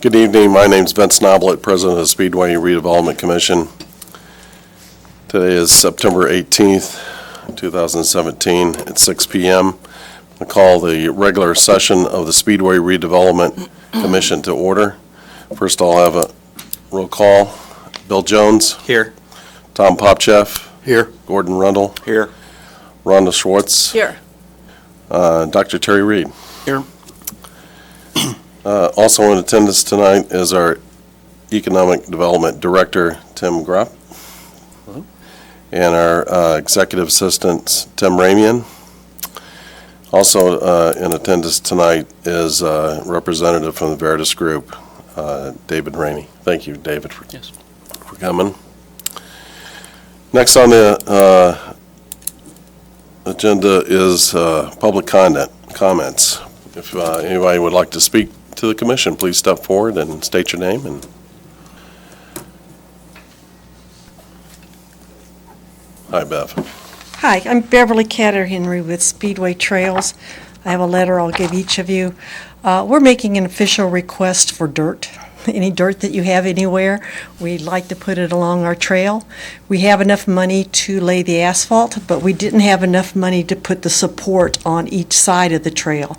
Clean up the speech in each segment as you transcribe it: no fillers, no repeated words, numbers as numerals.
Good evening. My name is Vince Noblet, President of the Speedway Redevelopment Commission. Today is September 18th, 2017 at 6 p.m. I call the regular session of the Speedway Redevelopment Commission to order. First, I'll have a roll call. Bill Jones. Here. Tom Popcheff. Here. Gordon Rundle. Here. Rhonda Schwartz. Here. Dr. Terry Reed. Here. Also in attendance tonight is our Economic Development Director, Tim Grupp, and our Executive Assistant, Tim Ramian. Also in attendance tonight is a representative from the Veritas Group, David Ramey. Thank you, David, for coming. Next on the agenda is public comments. If anybody would like to speak to the commission, please step forward and state your name. And hi, Bev. Hi, I'm Beverly Catter-Henry with Speedway Trails. I have a letter I'll give each of you. We're making an official request for dirt. Any dirt that you have anywhere, we'd like to put it along our trail. We have enough money to lay the asphalt, but we didn't have enough money to put the support on each side of the trail.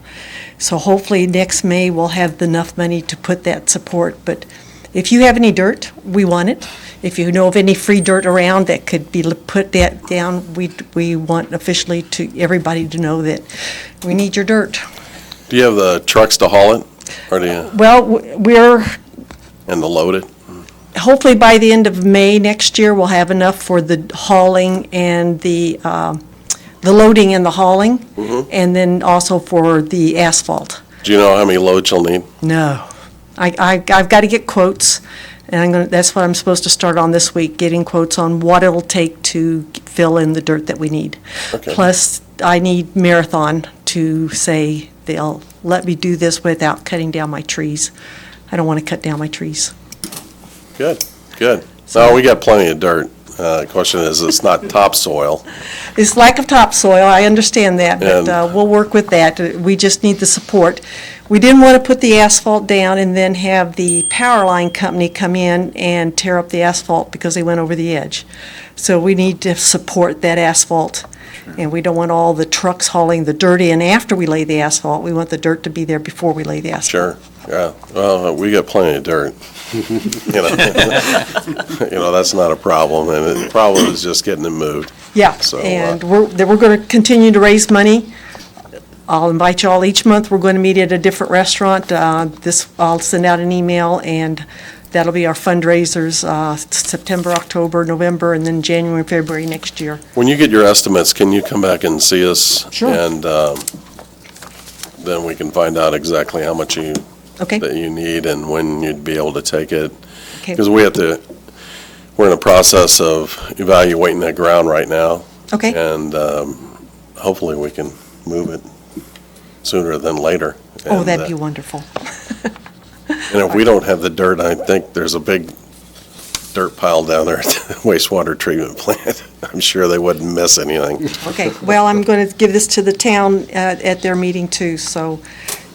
So hopefully next May we'll have enough money to put that support. But if you have any dirt, we want it. If you know of any free dirt around that could be put that down, we want officially to everybody to know that we need your dirt. Do you have the trucks to haul it? Or do you, Well, we're and to load it? hopefully by the end of May next year, we'll have enough for the hauling and the loading and the hauling, and then also for the asphalt. Do you know how many loads you'll need? No. I've got to get quotes, and that's what I'm supposed to start on this week, getting quotes on what it'll take to fill in the dirt that we need. Okay. Plus, I need Marathon to say they'll let me do this without cutting down my trees. I don't want to cut down my trees. Good, good. No, we got plenty of dirt. The question is, it's not topsoil. It's lack of topsoil, I understand that, but And- we'll work with that. We just need the support. We didn't want to put the asphalt down and then have the power line company come in and tear up the asphalt because they went over the edge. So we need to support that asphalt, and we don't want all the trucks hauling the dirt in after we lay the asphalt. We want the dirt to be there before we lay the asphalt. Sure, yeah. Well, we got plenty of dirt. You know, that's not a problem, and the problem is just getting it moved. Yeah, So, and we're going to continue to raise money. I'll invite you all each month. We're going to meet at a different restaurant. I'll send out an email, and that'll be our fundraisers, September, October, November, and then January, February next year. When you get your estimates, can you come back and see us? Sure. And then we can find out exactly how much Okay? that you need and when you'd be able to take it. Okay. Because we're in a process of evaluating that ground right now. Okay. And hopefully we can move it sooner than later. Oh, And, that'd be wonderful. And if we don't have the dirt, I think there's a big dirt pile down there at the wastewater treatment plant. I'm sure they wouldn't miss anything. Okay, well, I'm going to give this to the town at their meeting too, so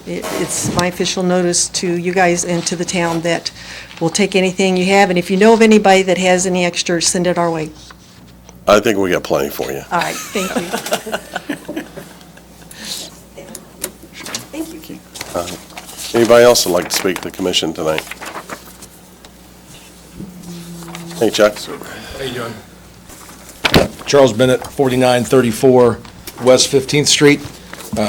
it's my official notice to you guys and to the town that we'll take anything you have, and if you know of anybody that has any extras, send it our way. I think we got plenty for you. All right, thank you. Thank you. Anybody else would like to speak to the commission tonight? Hey, Chuck. How you doing? Charles Bennett, 4934 West 15th Street.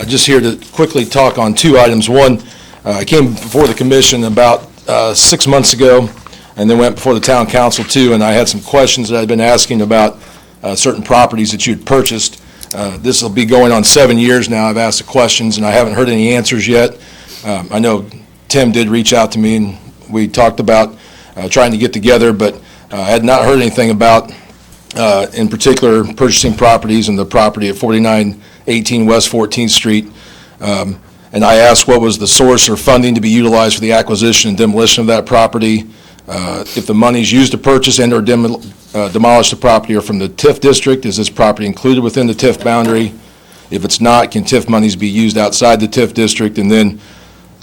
Just here to quickly talk on two items. One, I came before the commission about 6 months ago, and then went before the town council too, and I had some questions that I'd been asking about certain properties that you'd purchased. This will be going on 7 years now. I've asked the questions, and I haven't heard any answers yet. I know Tim did reach out to me, and we talked about trying to get together, but I had not heard anything about, in particular, purchasing properties and the property at 4918 West 14th Street. And I asked what was the source or funding to be utilized for the acquisition and demolition of that property. If the money's used to purchase and or demolish the property are from the TIF district, is this property included within the TIF boundary? If it's not, can TIF monies be used outside the TIF district? And then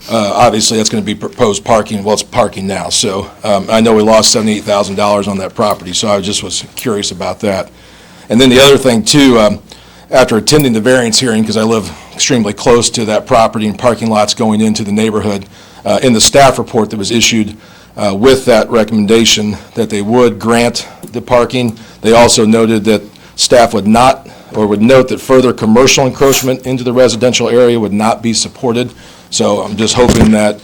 Obviously, that's going to be proposed parking, well, it's parking now, so I know we lost $78,000 on that property, so I just was curious about that. And then the other thing, too, after attending the variance hearing, because I live extremely close to that property and parking lots going into the neighborhood, in the staff report that was issued with that recommendation that they would grant the parking, they also noted that staff would not, or would note that further commercial encroachment into the residential area would not be supported. So I'm just hoping that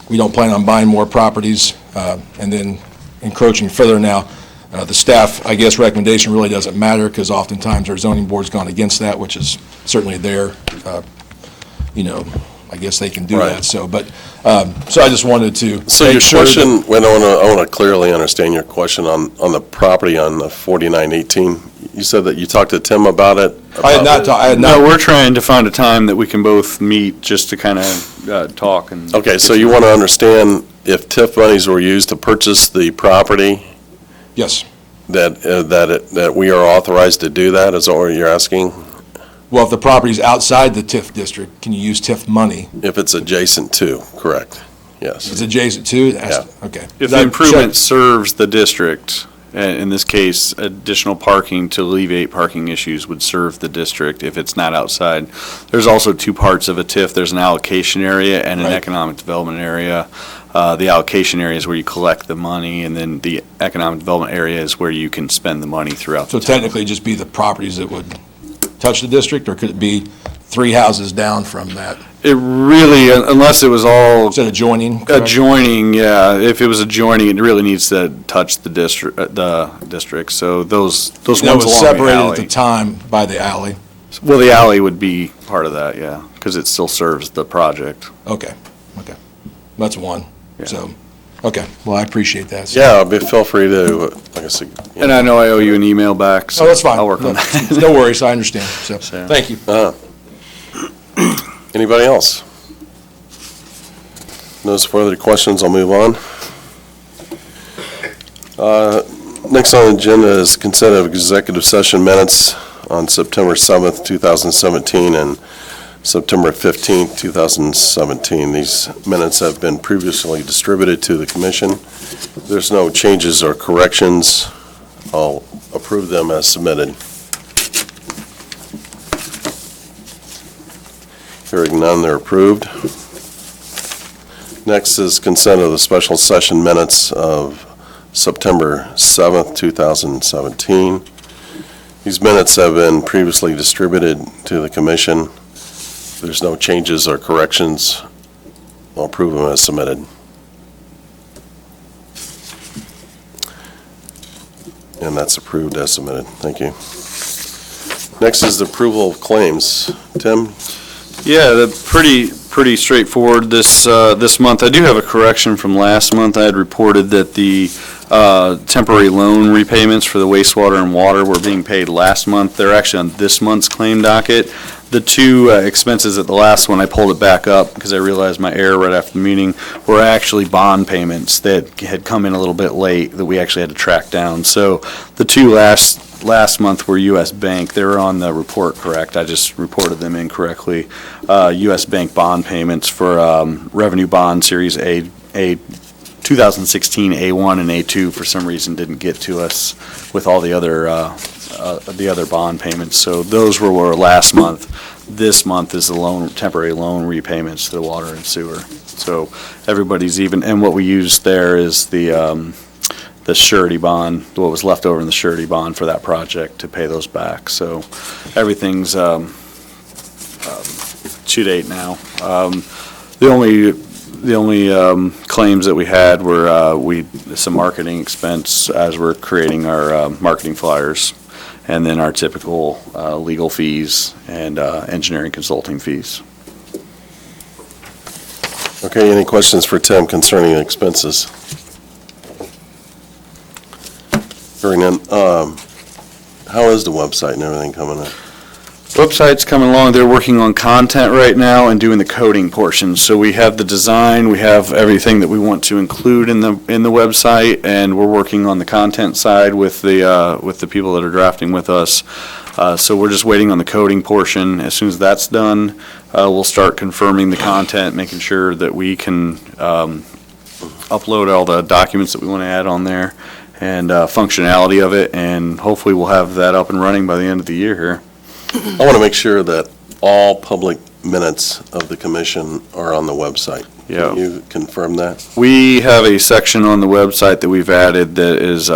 we don't plan on buying more properties and then encroaching further. Now, the staff, I guess, recommendation really doesn't matter because oftentimes our zoning board's gone against that, which is certainly their, I guess they can do Right. that. So, but, so I just wanted to So make your sure that- question, well, I want to clearly understand your question on the property on the 4918. You said that you talked to Tim about it? I had not, I had not. No, we're trying to find a time that we can both meet just to kind of talk and. Okay, so you want to understand if TIF monies were used to purchase the property, Yes. that we are authorized to do that, is that what you're asking? Well, if the property's outside the TIF district, can you use TIF money? If it's adjacent to, correct, yes. It's adjacent to? Okay. If the improvement serves the district, in this case, additional parking to alleviate parking issues would serve the district if it's not outside. There's also two parts of a TIF. There's an allocation area and an Right. economic development area. The allocation area is where you collect the money, and then the economic development area is where you can spend the money throughout So the town. technically, just be the properties that would touch the district, or could it be 3 houses down from that? It really, unless it was all Is it adjoining? correct? adjoining, yeah, if it was adjoining, it really needs to touch the district, so those ones That along was the separated at the alley. time by the alley? Well, the alley would be part of that, yeah, because it still serves the project. Okay, okay. That's one, Yeah. so, okay, well, I appreciate that. Yeah, but feel free to, like I said. And I know I owe you an email back, so Oh, that's fine. I'll work on No, that. No worries, I understand, so, So- thank you. Anybody else? No further questions, I'll move on. Next on the agenda is consent of executive session minutes on September 7th, 2017, and September 15th, 2017. These minutes have been previously distributed to the commission. If there's no changes or corrections, I'll approve them as submitted. Hearing none, they're approved. Next is consent of the special session minutes of September 7th, 2017. These minutes have been previously distributed to the commission. If there's no changes or corrections, I'll approve them as submitted. And that's approved as submitted. Thank you. Next is the approval of claims. Tim? Yeah, pretty straightforward this month. I do have a correction from last month. I had reported that the temporary loan repayments for the wastewater and water were being paid last month. They're actually on this month's claim docket. The two expenses at the last one, I pulled it back up because I realized my error right after the meeting, were actually bond payments that had come in a little bit late that we actually had to track down. So the two last month were U.S. Bank. They were on the report correct. I just reported them incorrectly. U.S. Bank bond payments for revenue bond series A 2016 A1 and A2 for some reason didn't get to us with all the other bond payments. So those were last month. This month is the temporary loan repayments to the water and sewer. So everybody's even, and what we used there is the surety bond, what was left over in the surety bond for that project to pay those back. So everything's to date now. The only claims that we had were some marketing expense as we're creating our marketing flyers, and then our typical legal fees and engineering consulting fees. Okay, any questions for Tim concerning expenses? Hearing none, how is the website and everything coming in? Website's coming along. They're working on content right now and doing the coding portion. So we have the design, we have everything that we want to include in the website, and we're working on the content side with the people that are drafting with us. So we're just waiting on the coding portion. As soon as that's done, we'll start confirming the content, making sure that we can upload all the documents that we want to add on there and functionality of it, and hopefully we'll have that up and running by the end of the year here. I want to make sure that all public minutes of the commission are on the website. Yeah. Can you confirm that? We have a section on the website that we've added that is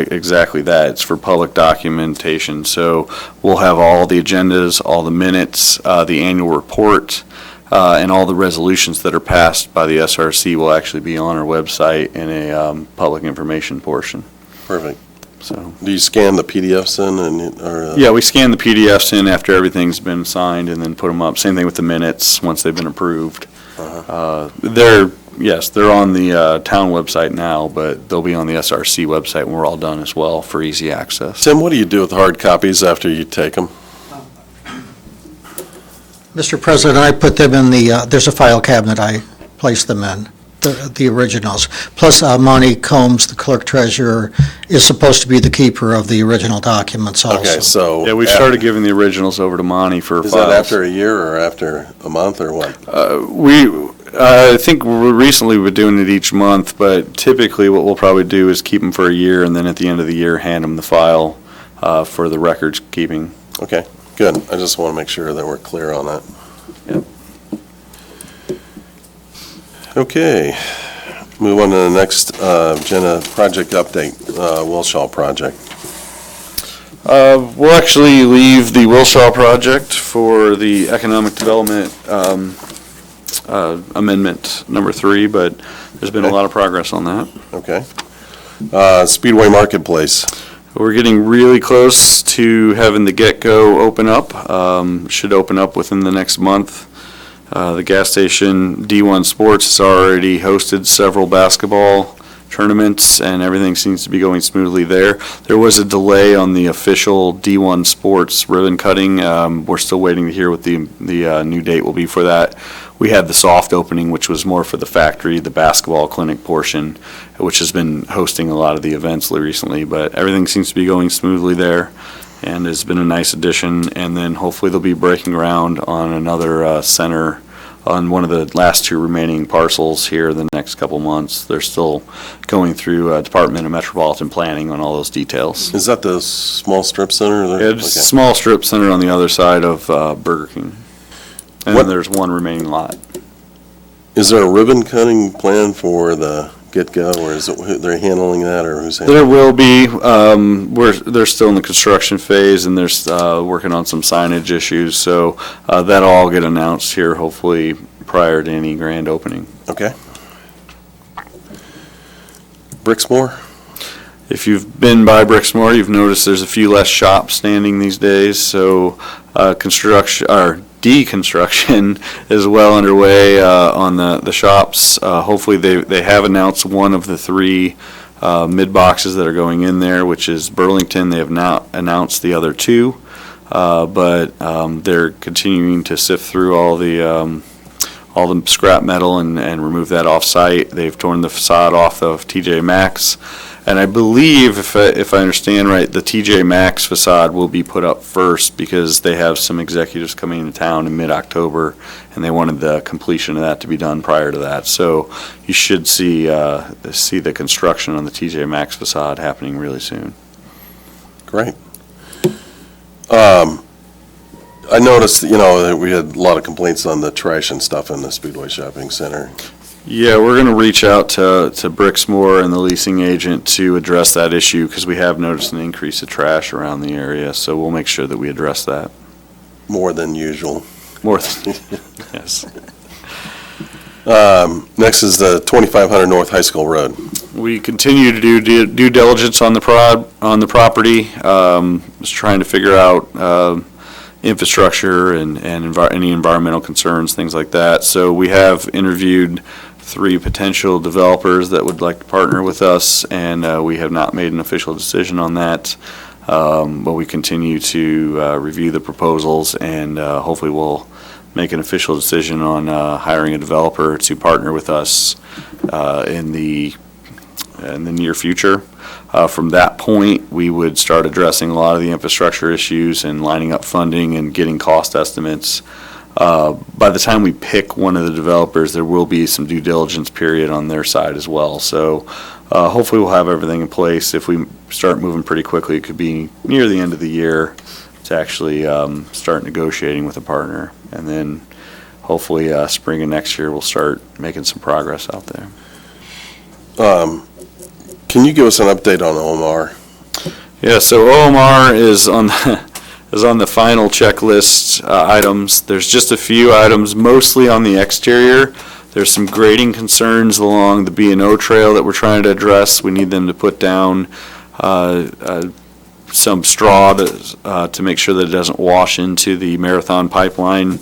exactly that. It's for public documentation. So we'll have all the agendas, all the minutes, the annual report, and all the resolutions that are passed by the SRC will actually be on our website in a public information portion. Perfect. So, Do you scan the PDFs in and, or? yeah, we scan the PDFs in after everything's been signed and then put them up. Same thing with the minutes, once they've been approved. They're on the town website now, but they'll be on the SRC website when we're all done as well for easy access. Tim, what do you do with hard copies after you take them? Mr. President, I put them in there's a file cabinet I place them in, the originals. Plus, Monty Combs, the clerk treasurer, is supposed to be the keeper of the original documents also. Okay, so. Yeah, we started giving the originals over to Monty for Is files. that after a year or after a month or what? I think recently we're doing it each month, but typically what we'll probably do is keep them for a year, and then at the end of the year, hand them the file for the records keeping. Okay, good. I just want to make sure that we're clear on that. Yep. Okay, move on to the next agenda, project update, Wilshaw project. We'll actually leave the Wilshaw project for the economic development amendment number 3, but there's been a lot of progress on that. Okay. Speedway Marketplace. We're getting really close to having the get-go open up. Should open up within the next month. The gas station D1 Sports has already hosted several basketball tournaments, and everything seems to be going smoothly there. There was a delay on the official D1 Sports ribbon cutting. We're still waiting to hear what the new date will be for that. We had the soft opening, which was more for the factory, the basketball clinic portion, which has been hosting a lot of the events recently, but everything seems to be going smoothly there, and has been a nice addition. And then hopefully they'll be breaking ground on another center on one of the last 2 remaining parcels here the next couple months. They're still going through Department of Metropolitan Planning on all those details. Is that the small strip center? There? It's a small strip center on the other side of Burger King. And What- then there's one remaining lot. Is there a ribbon cutting plan for the get-go, or is it, they're handling that, or who's handling? There will be. They're still in the construction phase, and they're working on some signage issues, so that'll all get announced here hopefully prior to any grand opening. Okay. Brixmore? If you've been by Brixmore, you've noticed there's a few less shops standing these days, so deconstruction is well underway on the shops. Hopefully they have announced one of the 3 mid-boxes that are going in there, which is Burlington. They have now announced the other 2, but they're continuing to sift through all the scrap metal and remove that off-site. They've torn the facade off of TJ Maxx. And I believe, if I understand right, the TJ Maxx facade will be put up first because they have some executives coming into town in mid-October, and they wanted the completion of that to be done prior to that. So you should see the construction on the TJ Maxx facade happening really soon. Great. I noticed, that we had a lot of complaints on the trash and stuff in the Speedway Shopping Center. Yeah, we're going to reach out to Brixmore and the leasing agent to address that issue because we have noticed an increase of trash around the area, so we'll make sure that we address that. More than usual. More than, yes. Next is the 2500 North High School Road. We continue to do due diligence on the property, just trying to figure out infrastructure and any environmental concerns, things like that. So we have interviewed 3 potential developers that would like to partner with us, and we have not made an official decision on that. But we continue to review the proposals, and hopefully we'll make an official decision on hiring a developer to partner with us in the near future. From that point, we would start addressing a lot of the infrastructure issues and lining up funding and getting cost estimates. By the time we pick one of the developers, there will be some due diligence period on their side as well. So hopefully we'll have everything in place. If we start moving pretty quickly, it could be near the end of the year to actually start negotiating with a partner. And then hopefully spring of next year, we'll start making some progress out there. Can you give us an update on Omar? Yeah, so OMR is on the final checklist items. There's just a few items, mostly on the exterior. There's some grading concerns along the B&O trail that we're trying to address. We need them to put down some straw to make sure that it doesn't wash into the Marathon pipeline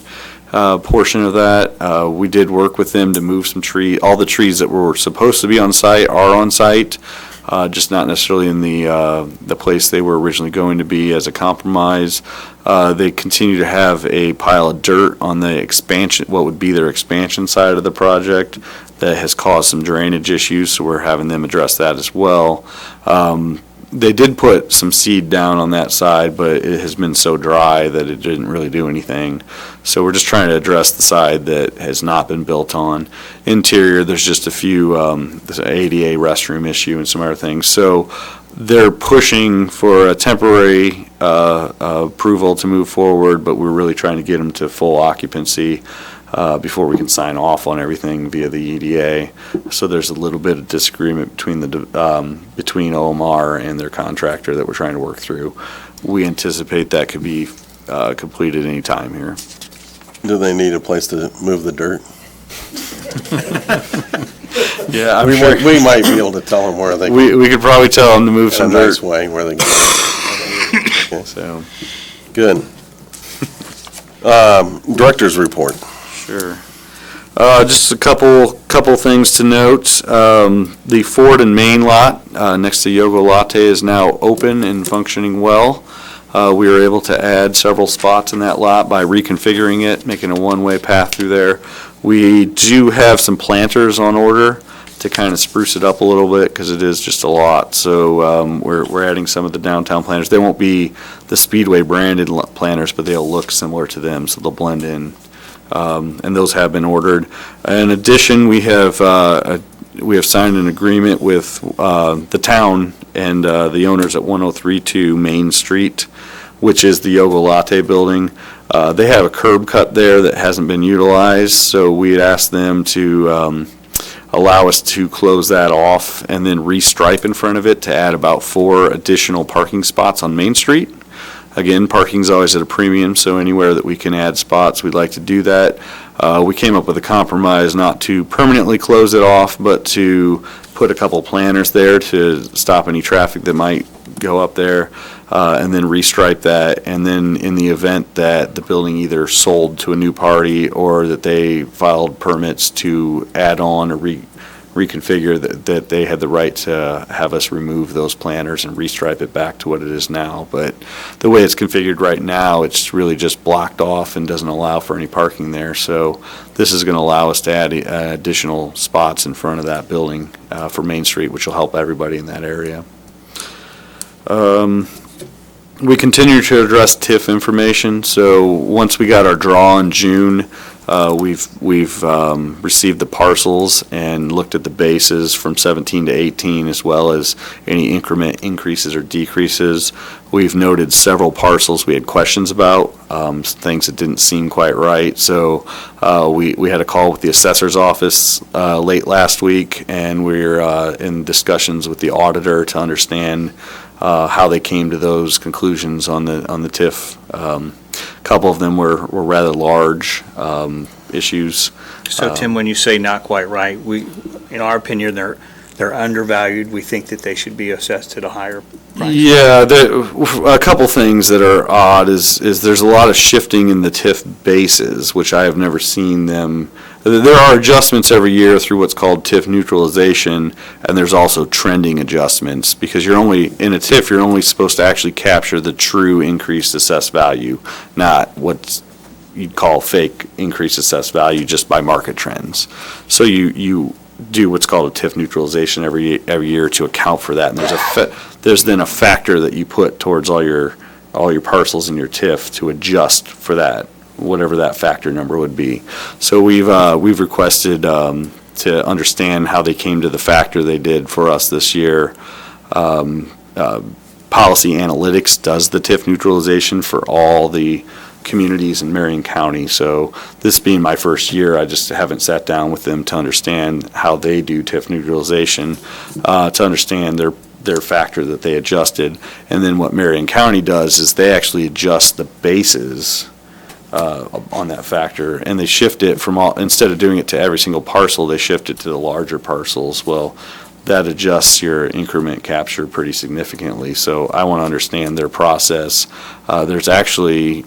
portion of that. We did work with them to move some all the trees that were supposed to be on site are on site, just not necessarily in the place they were originally going to be as a compromise. They continue to have a pile of dirt on the expansion, what would be their expansion side of the project, that has caused some drainage issues, so we're having them address that as well. They did put some seed down on that side, but it has been so dry that it didn't really do anything. So we're just trying to address the side that has not been built on. Interior, there's just a few, there's an ADA restroom issue and some other things. So they're pushing for a temporary approval to move forward, but we're really trying to get them to full occupancy before we can sign off on everything via the EDA. So there's a little bit of disagreement between between OMR and their contractor that we're trying to work through. We anticipate that could be completed any time here. Do they need a place to move the dirt? Yeah, We might be able to tell them where they we could probably tell them to move in some a dirt. nice way where they go. Okay, So, good. Director's report. sure. Just a couple things to note. The Ford and Main lot next to Yogo Latte is now open and functioning well. We were able to add several spots in that lot by reconfiguring it, making a one-way path through there. We do have some planters on order to kind of spruce it up a little bit because it is just a lot. So we're adding some of the downtown planters. They won't be the Speedway branded planters, but they'll look similar to them, so they'll blend in. And those have been ordered. In addition, we have signed an agreement with the town and the owners at 1032 Main Street, which is the Yogo Latte building. They have a curb cut there that hasn't been utilized, so we had asked them to allow us to close that off and then restripe in front of it to add about 4 additional parking spots on Main Street. Again, parking's always at a premium, so anywhere that we can add spots, we'd like to do that. We came up with a compromise not to permanently close it off, but to put a couple planters there to stop any traffic that might go up there, and then restripe that. And then in the event that the building either sold to a new party or that they filed permits to add on or reconfigure, that they had the right to have us remove those planters and restripe it back to what it is now. But the way it's configured right now, it's really just blocked off and doesn't allow for any parking there. So this is going to allow us to add additional spots in front of that building for Main Street, which will help everybody in that area. We continue to address TIF information. So once we got our draw in June, we've received the parcels and looked at the bases from 17 to 18, as well as any increment increases or decreases. We've noted several parcels we had questions about, things that didn't seem quite right. So we had a call with the assessor's office late last week, and we're in discussions with the auditor to understand how they came to those conclusions on the TIF. A couple of them were rather large issues. So Tim, when you say not quite right, in our opinion, they're undervalued, we think that they should be assessed at a higher price? Yeah, a couple things that are odd is there's a lot of shifting in the TIF bases, which I have never seen them. There are adjustments every year through what's called TIF neutralization, and there's also trending adjustments, because in a TIF, you're only supposed to actually capture the true increased assessed value, not what's you'd call fake increased assessed value just by market trends. So you do what's called a TIF neutralization every year to account for that, and there's then a factor that you put towards all your parcels in your TIF to adjust for that, whatever that factor number would be. So we've requested to understand how they came to the factor they did for us this year. Policy Analytics does the TIF neutralization for all the communities in Marion County. So this being my first year, I just haven't sat down with them to understand how they do TIF neutralization, to understand their factor that they adjusted. And then what Marion County does is they actually adjust the bases on that factor, and they shift it from instead of doing it to every single parcel, they shift it to the larger parcels. Well, that adjusts your increment capture pretty significantly. So I want to understand their process. There's actually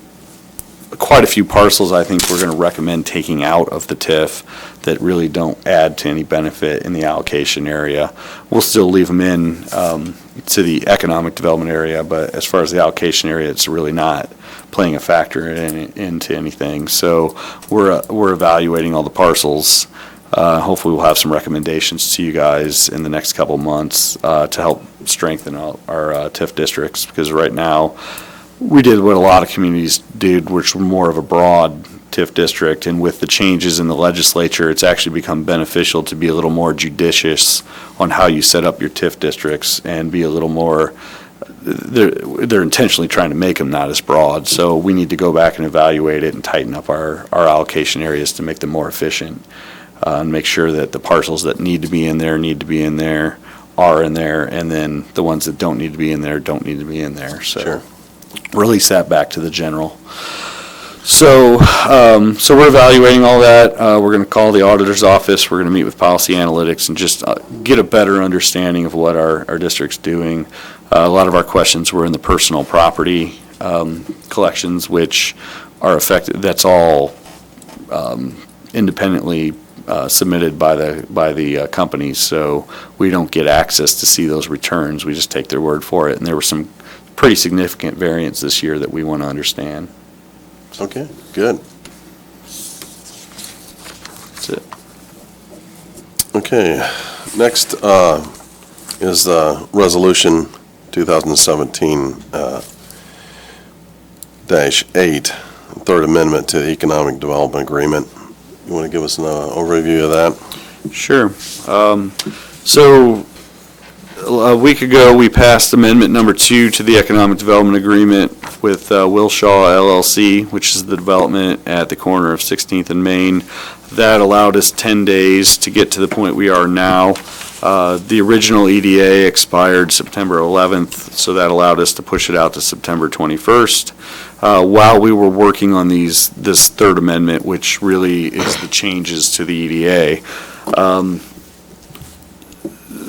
quite a few parcels I think we're going to recommend taking out of the TIF that really don't add to any benefit in the allocation area. We'll still leave them in to the economic development area, but as far as the allocation area, it's really not playing a factor into anything. So we're evaluating all the parcels. Hopefully we'll have some recommendations to you guys in the next couple months to help strengthen our TIF districts, because right now we did what a lot of communities did, which were more of a broad TIF district, and with the changes in the legislature, it's actually become beneficial to be a little more judicious on how you set up your TIF districts and be a little more, they're intentionally trying to make them not as broad. So we need to go back and evaluate it and tighten up our allocation areas to make them more efficient, and make sure that the parcels that need to be in there are in there, and then the ones that don't need to be in there don't need to be in there. So. Sure. Release that back to the general. So we're evaluating all that. We're going to call the auditor's office. We're going to meet with Policy Analytics and just get a better understanding of what our district's doing. A lot of our questions were in the personal property collections, which are affected. That's all independently submitted by the companies, so we don't get access to see those returns. We just take their word for it, and there were some pretty significant variance this year that we want to understand. Okay, good. That's it. Okay, next is Resolution 2017-8, Third Amendment to the Economic Development Agreement. You want to give us an overview of that? Sure. So a week ago, we passed Amendment Number 2 to the Economic Development Agreement with Wilshaw LLC, which is the development at the corner of 16th and Main. That allowed us 10 days to get to the point we are now. The original EDA expired September 11th, so that allowed us to push it out to September 21st. While we were working on this Third Amendment, which really is the changes to the EDA,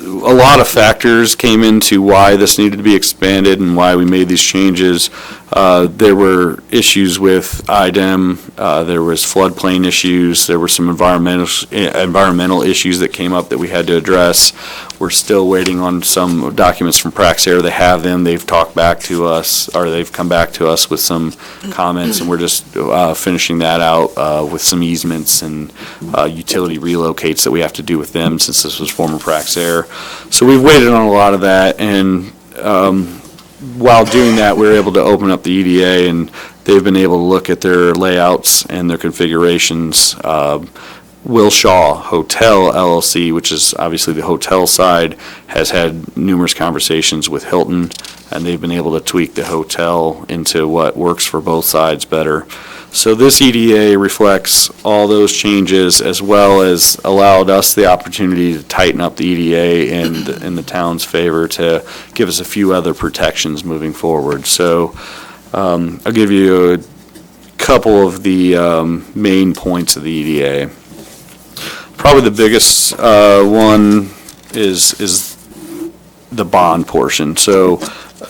a lot of factors came into why this needed to be expanded and why we made these changes. There were issues with IDEM, there was floodplain issues, there were some environmental issues that came up that we had to address. We're still waiting on some documents from Praxair. They have them, they've talked back to us, or they've come back to us with some comments, and we're just finishing that out with some easements and utility relocates that we have to do with them, since this was former Praxair. So we've waited on a lot of that, and while doing that, we were able to open up the EDA, and they've been able to look at their layouts and their configurations. Wilshaw Hotel LLC, which is obviously the hotel side, has had numerous conversations with Hilton, and they've been able to tweak the hotel into what works for both sides better. So this EDA reflects all those changes, as well as allowed us the opportunity to tighten up the EDA in the town's favor to give us a few other protections moving forward. So I'll give you a couple of the main points of the EDA. Probably the biggest one is the bond portion. So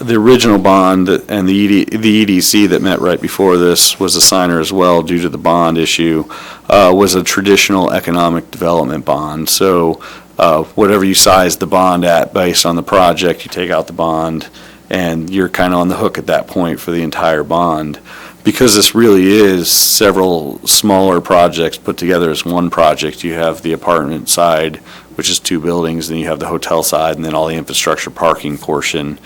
the original bond and the EDC that met right before this was a signer as well due to the bond issue, was a traditional economic development bond. So whatever you size the bond at based on the project, you take out the bond, and you're kind of on the hook at that point for the entire bond. Because this really is several smaller projects put together as one project, you have the apartment side, which is 2 buildings, then you have the hotel side, and then all the infrastructure parking portion,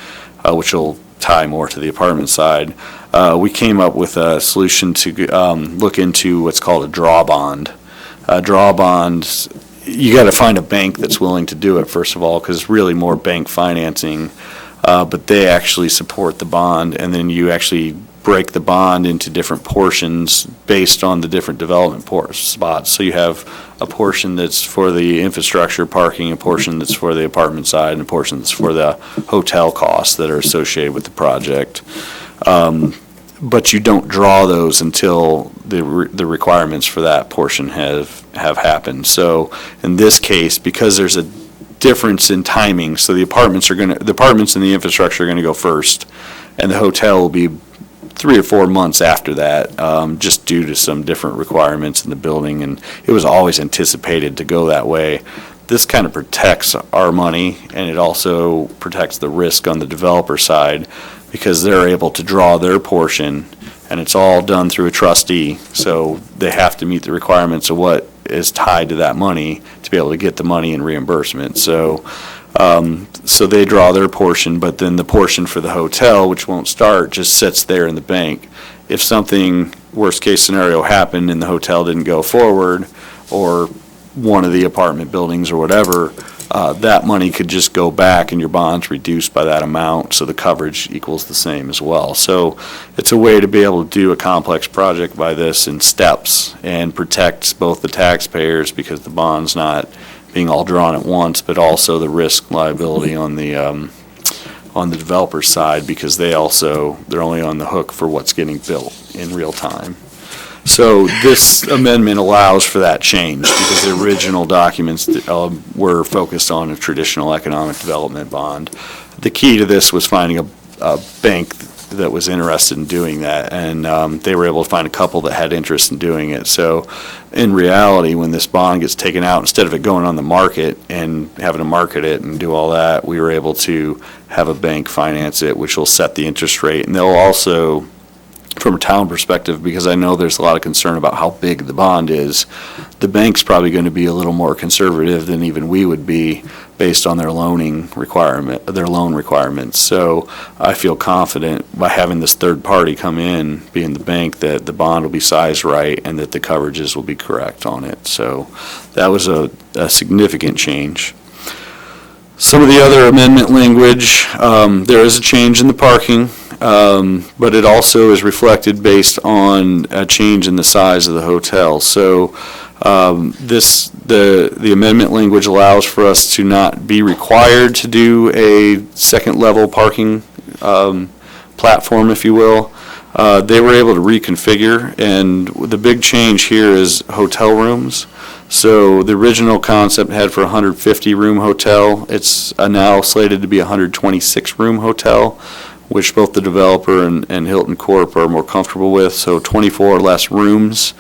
which will tie more to the apartment side. We came up with a solution to look into what's called a draw bond. A draw bond, you got to find a bank that's willing to do it, first of all, because it's really more bank financing, but they actually support the bond, and then you actually break the bond into different portions based on the different development spots. So you have a portion that's for the infrastructure parking, a portion that's for the apartment side, and a portion that's for the hotel costs that are associated with the project. But you don't draw those until the requirements for that portion have happened. So in this case, because there's a difference in timing, so the apartments and the infrastructure are going to go first, and the hotel will be 3 or 4 months after that, just due to some different requirements in the building, and it was always anticipated to go that way. This kind of protects our money, and it also protects the risk on the developer side, because they're able to draw their portion, and it's all done through a trustee, so they have to meet the requirements of what is tied to that money to be able to get the money in reimbursement. So they draw their portion, but then the portion for the hotel, which won't start, just sits there in the bank. If something, worst case scenario, happened and the hotel didn't go forward, or one of the apartment buildings or whatever, that money could just go back and your bond's reduced by that amount, so the coverage equals the same as well. So it's a way to be able to do a complex project by this in steps and protects both the taxpayers, because the bond's not being all drawn at once, but also the risk liability on the developer side, because they're only on the hook for what's getting built in real time. So this amendment allows for that change, because the original documents were focused on a traditional economic development bond. The key to this was finding a bank that was interested in doing that, and they were able to find a couple that had interest in doing it. So in reality, when this bond gets taken out, instead of it going on the market and having to market it and do all that, we were able to have a bank finance it, which will set the interest rate. And they'll also, from a town perspective, because I know there's a lot of concern about how big the bond is, the bank's probably going to be a little more conservative than even we would be based on their loan requirements. So I feel confident by having this third party come in, being the bank, that the bond will be sized right and that the coverages will be correct on it. So that was a significant change. Some of the other amendment language, there is a change in the parking, but it also is reflected based on a change in the size of the hotel. So the amendment language allows for us to not be required to do a second level parking platform, if you will. They were able to reconfigure, and the big change here is hotel rooms. So the original concept had for a 150-room hotel. It's now slated to be a 126-room hotel, which both the developer and Hilton Corp are more comfortable with, so 24 less rooms.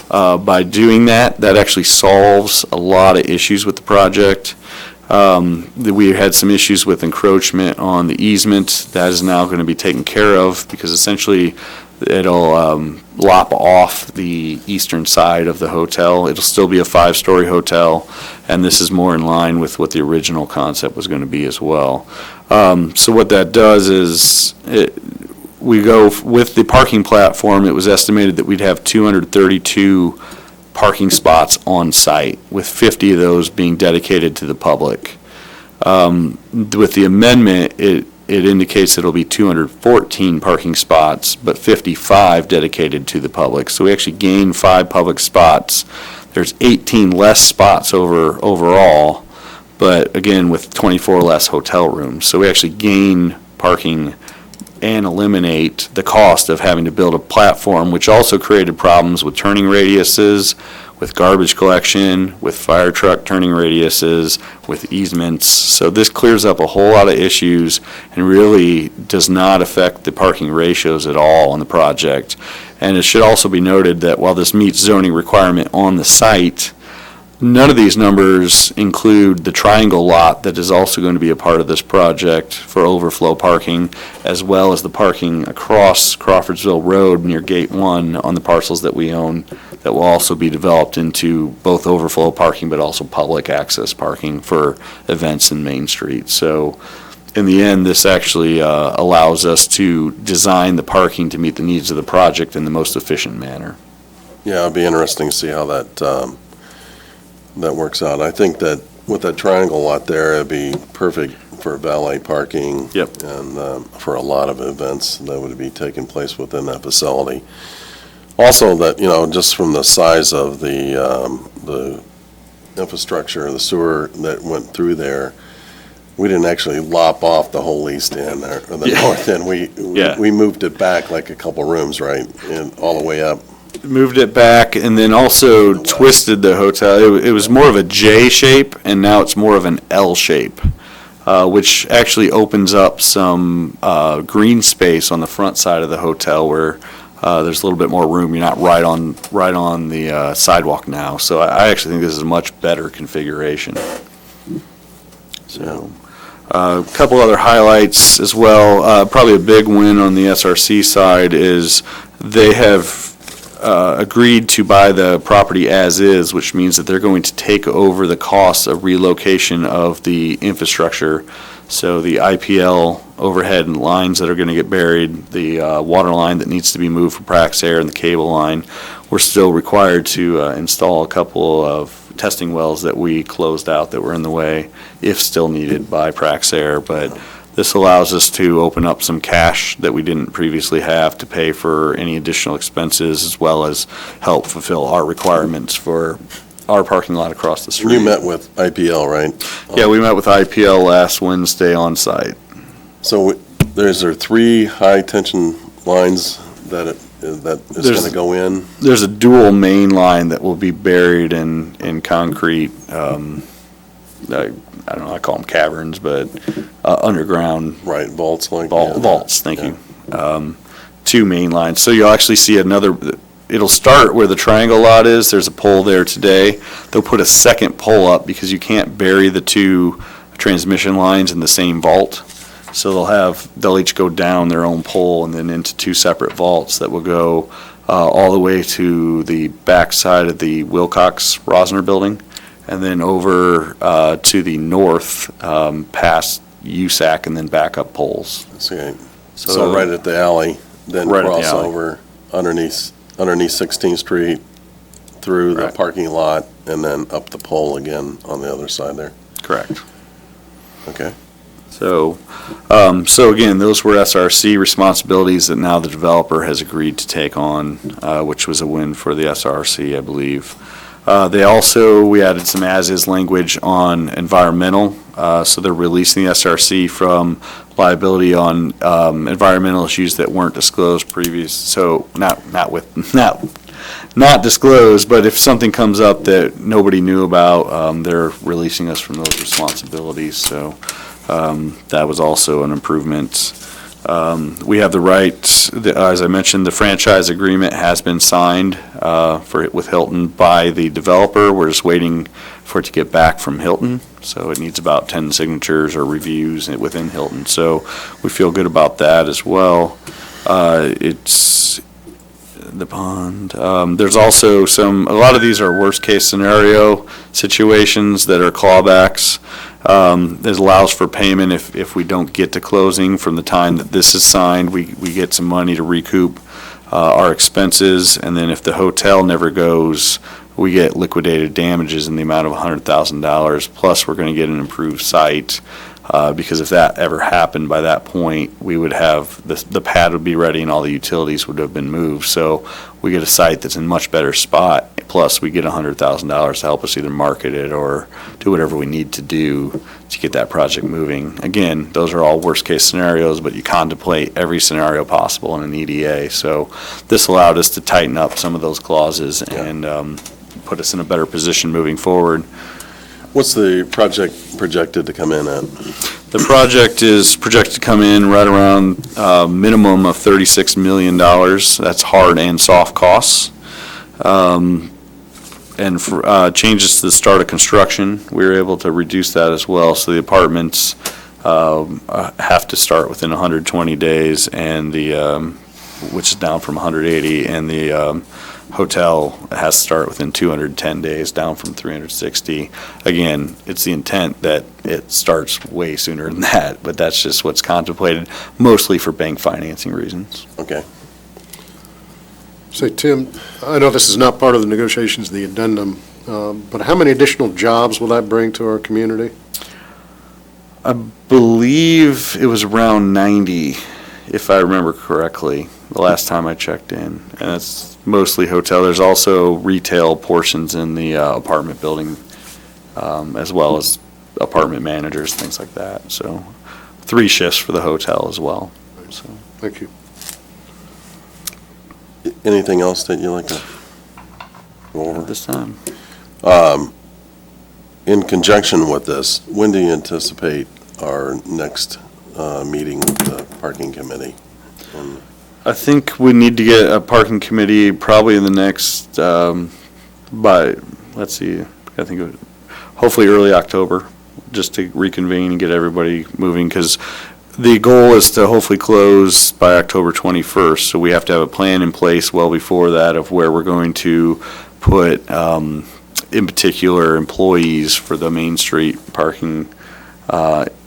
By doing that actually solves a lot of issues with the project. We had some issues with encroachment on the easement. That is now going to be taken care of, because essentially it'll lop off the eastern side of the hotel. It'll still be a 5-story hotel, and this is more in line with what the original concept was going to be as well. So what that does is we go with the parking platform. It was estimated that we'd have 232 parking spots on site, with 50 of those being dedicated to the public. With the amendment, it indicates it'll be 214 parking spots, but 55 dedicated to the public. So we actually gain 5 public spots. There's 18 less spots overall, but again, with 24 less hotel rooms. So we actually gain parking and eliminate the cost of having to build a platform, which also created problems with turning radiuses, with garbage collection, with fire truck turning radiuses, with easements. So this clears up a whole lot of issues and really does not affect the parking ratios at all on the project. And it should also be noted that while this meets zoning requirement on the site, none of these numbers include the triangle lot that is also going to be a part of this project for overflow parking, as well as the parking across Crawfordsville Road near Gate 1 on the parcels that we own that will also be developed into both overflow parking but also public access parking for events in Main Street. So in the end, this actually allows us to design the parking to meet the needs of the project in the most efficient manner. Yeah, it'll be interesting to see how that works out. I think that with that triangle lot there, it'd be perfect for valet parking. Yep. And for a lot of events that would be taking place within that facility. Also, that, just from the size of the infrastructure, the sewer that went through there, we didn't actually lop off the whole east end or the Yeah. north end. Yeah. We moved it back like a couple rooms, right, and all the way up. Moved it back and then also twisted the hotel. It was more of a J shape and now it's more of an L shape, which actually opens up some green space on the front side of the hotel where there's a little bit more room. You're not right on the sidewalk now. So I actually think this is a much better configuration. So a couple other highlights as well. Probably a big win on the SRC side is they have agreed to buy the property as is, which means that they're going to take over the costs of relocation of the infrastructure. So the IPL overhead and lines that are going to get buried, the water line that needs to be moved for Praxair, and the cable line, we're still required to install a couple of testing wells that we closed out that were in the way, if still needed by Praxair. But this allows us to open up some cash that we didn't previously have to pay for any additional expenses, as well as help fulfill our requirements for our parking lot across the street. You met with IPL, right? Yeah, we met with IPL last Wednesday on site. So there's 3 high-tension lines that is going to go in? There's a dual main line that will be buried in concrete, I don't know, I call them caverns, but underground. Right, vaults like. Vaults, thank Yeah. you. 2 main lines. So you'll actually see it'll start where the triangle lot is. There's a pole there today. They'll put a second pole up because you can't bury the 2 transmission lines in the same vault. So they'll each go down their own pole and then into 2 separate vaults that will go all the way to the back side of the Wilcox-Rosner building, and then over to the north past USAC and then back up poles. Okay. So right at the alley, then Right at the cross alley. over underneath 16th Street, through the Correct. parking lot, and then up the pole again on the other side there. Correct. Okay. So again, those were SRC responsibilities that now the developer has agreed to take on, which was a win for the SRC, I believe. We added some as-is language on environmental, so they're releasing the SRC from liability on environmental issues that weren't disclosed previous, so not disclosed, but if something comes up that nobody knew about, they're releasing us from those responsibilities, so that was also an improvement. We have the right, as I mentioned, the franchise agreement has been signed with Hilton by the developer. We're just waiting for it to get back from Hilton, so it needs about 10 signatures or reviews within Hilton. So we feel good about that as well. It's the bond. There's also a lot of these are worst-case scenario situations that are clawbacks. This allows for payment if we don't get to closing from the time that this is signed. We get some money to recoup our expenses, and then if the hotel never goes, we get liquidated damages in the amount of $100,000, plus we're going to get an improved site. because if that ever happened by that point, we would have, the pad would be ready and all the utilities would have been moved. So we get a site that's in much better spot, plus we get $100,000 to help us either market it or do whatever we need to do to get that project moving. Again, those are all worst-case scenarios, but you contemplate every scenario possible in an EDA. So this allowed us to tighten up some of those clauses and put us in a better position moving forward. What's the project projected to come in at? The project is projected to come in right around a minimum of $36 million. That's hard and soft costs. And for changes to the start of construction, we were able to reduce that as well. So the apartments have to start within 120 days, and which is down from 180, and the hotel has to start within 210 days, down from 360. Again, it's the intent that it starts way sooner than that, but that's just what's contemplated, mostly for bank financing reasons. Okay. Say, Tim, I know this is not part of the negotiations, the addendum, but how many additional jobs will that bring to our community? I believe it was around 90, if I remember correctly, the last time I checked in. And it's mostly hotel. There's also retail portions in the apartment building, as well as apartment managers, things like that. So 3 shifts for the hotel as well. So. Thank you. Anything else that you'd like to go over? At this time. In conjunction with this, when do you anticipate our next meeting with the parking committee? I think we need to get a parking committee probably in the next, let's see, I think hopefully early October, just to reconvene and get everybody moving, because the goal is to hopefully close by October 21st, so we have to have a plan in place well before that of where we're going to put, in particular, employees for the Main Street parking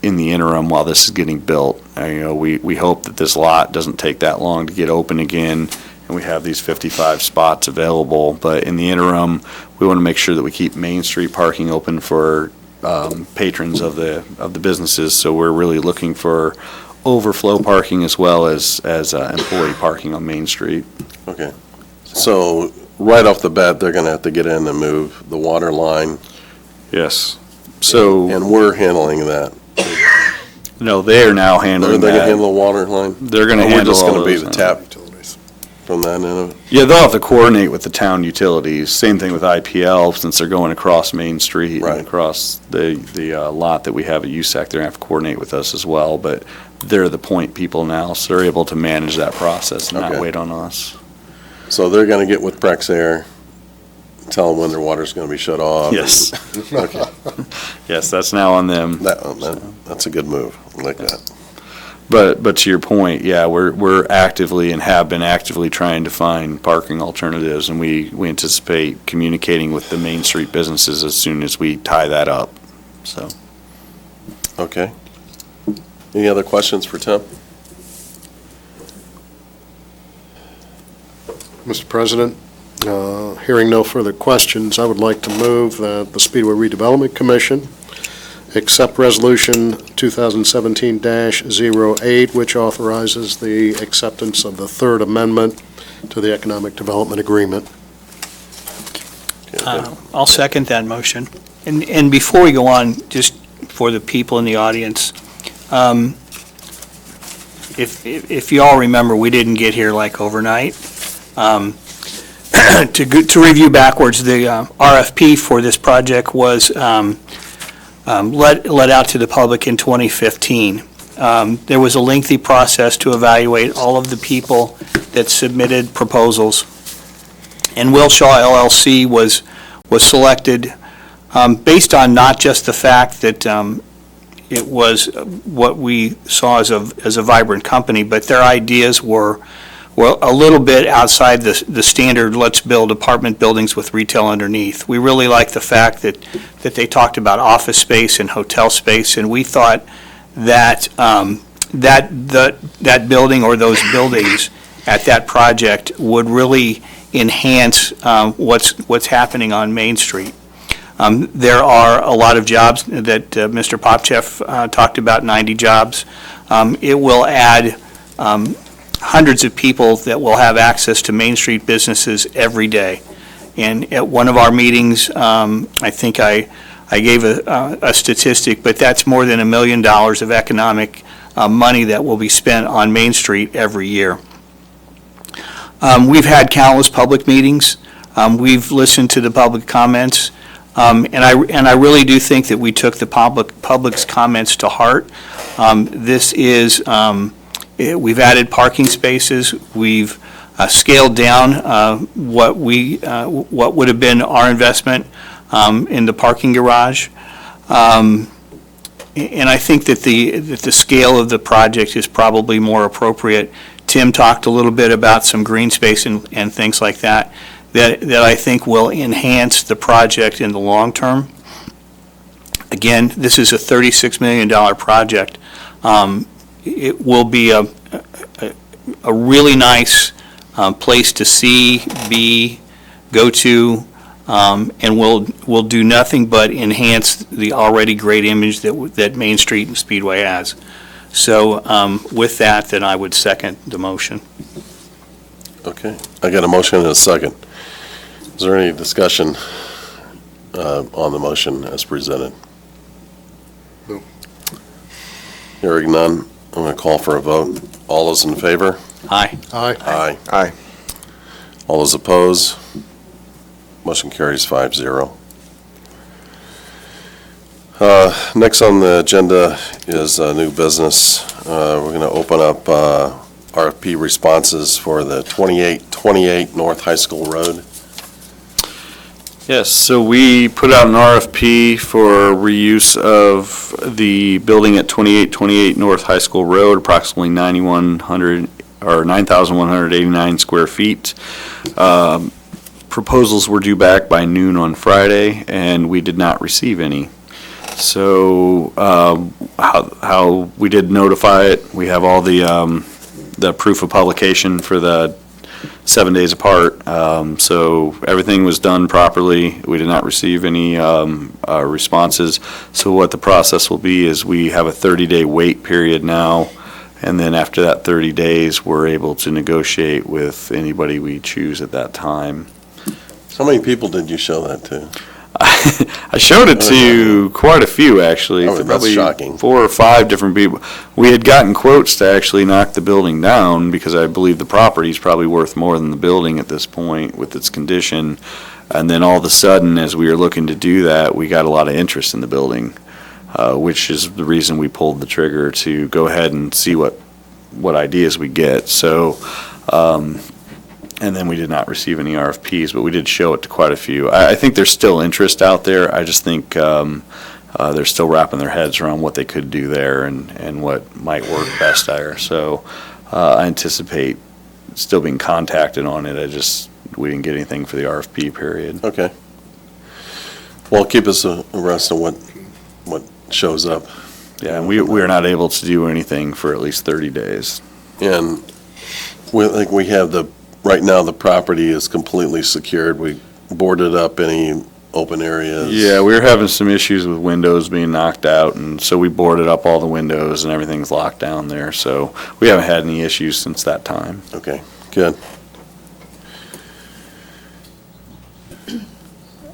in the interim while this is getting built. We hope that this lot doesn't take that long to get open again, and we have these 55 spots available, but in the interim, we want to make sure that we keep Main Street parking open for patrons of the businesses, so we're really looking for overflow parking as well as employee parking on Main Street. Okay. So right off the bat, they're going to have to get in and move the water line. Yes. So. And we're handling that. No, they're now They're handling going to that. handle the water line? They're going to Or handle all We're just going to be those the now. tap from that end of it? Yeah, they'll have to coordinate with the town utilities. Same thing with IPL, since they're going across Main Street Right. and across the lot that we have at USAC. They're going to have to coordinate with us as well, but they're the point people now, so they're able to manage that process and not Okay. wait on us. So they're going to get with Praxair, tell them when their water's going to be shut off? Yes. Okay. Yes, that's now on them. That's a good move. I like that. But to your point, yeah, we're actively and have been actively trying to find parking alternatives, and we anticipate communicating with the Main Street businesses as soon as we tie that up, so. Okay. Any other questions for Tim? Mr. President, hearing no further questions, I would like to move that the Speedway Redevelopment Commission accept Resolution 2017-08, which authorizes the acceptance of the Third Amendment to the Economic Development Agreement. I'll second that motion. And before we go on, just for the people in the audience, if you all remember, we didn't get here like overnight. To review backwards, the RFP for this project was let out to the public in 2015. There was a lengthy process to evaluate all of the people that submitted proposals, and Wilshaw LLC was selected based on not just the fact that it was what we saw as a vibrant company, but their ideas were a little bit outside the standard, let's build apartment buildings with retail underneath. We really like the fact that they talked about office space and hotel space, and we thought that that building or those buildings at that project would really enhance what's happening on Main Street. There are a lot of jobs that Mr. Popcheff talked about, 90 jobs. It will add hundreds of people that will have access to Main Street businesses every day. And at one of our meetings, I think I gave a statistic, but that's more than $1 million of economic money that will be spent on Main Street every year. We've had countless public meetings. We've listened to the public comments. And I really do think that we took the public's comments to heart. We've added parking spaces. We've scaled down what would have been our investment in the parking garage. And I think that the scale of the project is probably more appropriate. Tim talked a little bit about some green space and things like that I think will enhance the project in the long term. Again, this is a $36 million project. It will be a really nice place to see, be, go to, and will do nothing but enhance the already great image that Main Street and Speedway has. So with that, then I would second the motion. Okay, I got a motion and a second. Is there any discussion on the motion as presented? No. Hearing none, I'm going to call for a vote. All those in favor? Aye. Aye. Aye. Aye. All those opposed? Motion carries 5-0. Next on the agenda is new business. We're going to open up RFP responses for the 2828 North High School Road. Yes, so we put out an RFP for reuse of the building at 2828 North High School Road, approximately 9,189 square feet. Proposals were due back by noon on Friday, and we did not receive any. So how we did notify it, we have all the proof of publication for the 7 days apart. So everything was done properly. We did not receive any responses. So what the process will be is we have a 30-day wait period now, and then after that 30 days, we're able to negotiate with anybody we choose at that time. How many people did you show that to? I showed it to quite a few, actually. Oh, that's Probably shocking. 4 or 5 different people. We had gotten quotes to actually knock the building down because I believe the property is probably worth more than the building at this point with its condition. And then all of a sudden, as we were looking to do that, we got a lot of interest in the building, which is the reason we pulled the trigger to go ahead and see what ideas we get. So, and then we did not receive any RFPs, but we did show it to quite a few. I think there's still interest out there. I just think they're still wrapping their heads around what they could do there and what might work best there. So I anticipate still being contacted on it. We didn't get anything for the RFP period. Okay. Well, keep us abreast of what shows up. Yeah, and we are not able to do anything for at least 30 days. And we have right now the property is completely secured. We boarded up any open areas. Yeah, we were having some issues with windows being knocked out, and so we boarded up all the windows and everything's locked down there. So we haven't had any issues since that time. Okay, good.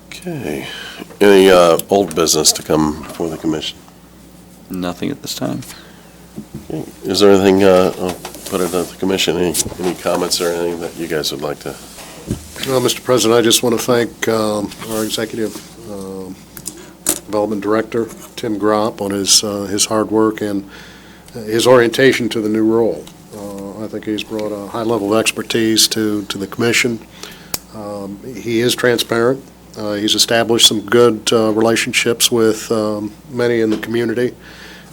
Okay. Any old business to come before the commission? Nothing at this time. Okay. Is there anything, I'll put it at the commission, any comments or anything that you guys would like to? Well, Mr. President, I just want to thank our Executive Development Director, Tim Gropp, on his hard work and his orientation to the new role. I think he's brought a high level of expertise to the commission. He is transparent. He's established some good relationships with many in the community,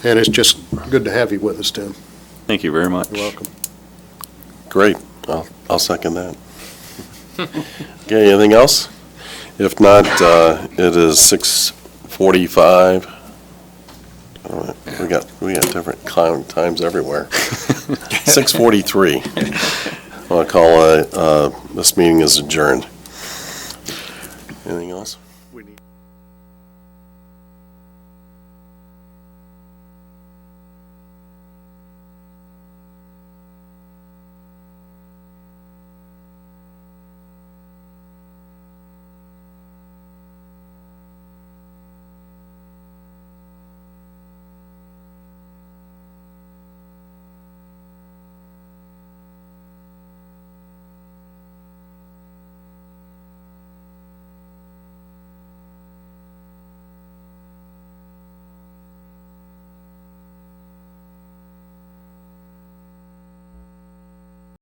and it's just good to have you with us, Tim. Thank you very much. You're welcome. Great, I'll second that. Okay, anything else? If not, it is 6:45. We got different times everywhere. 6:43. I'll call this meeting is adjourned.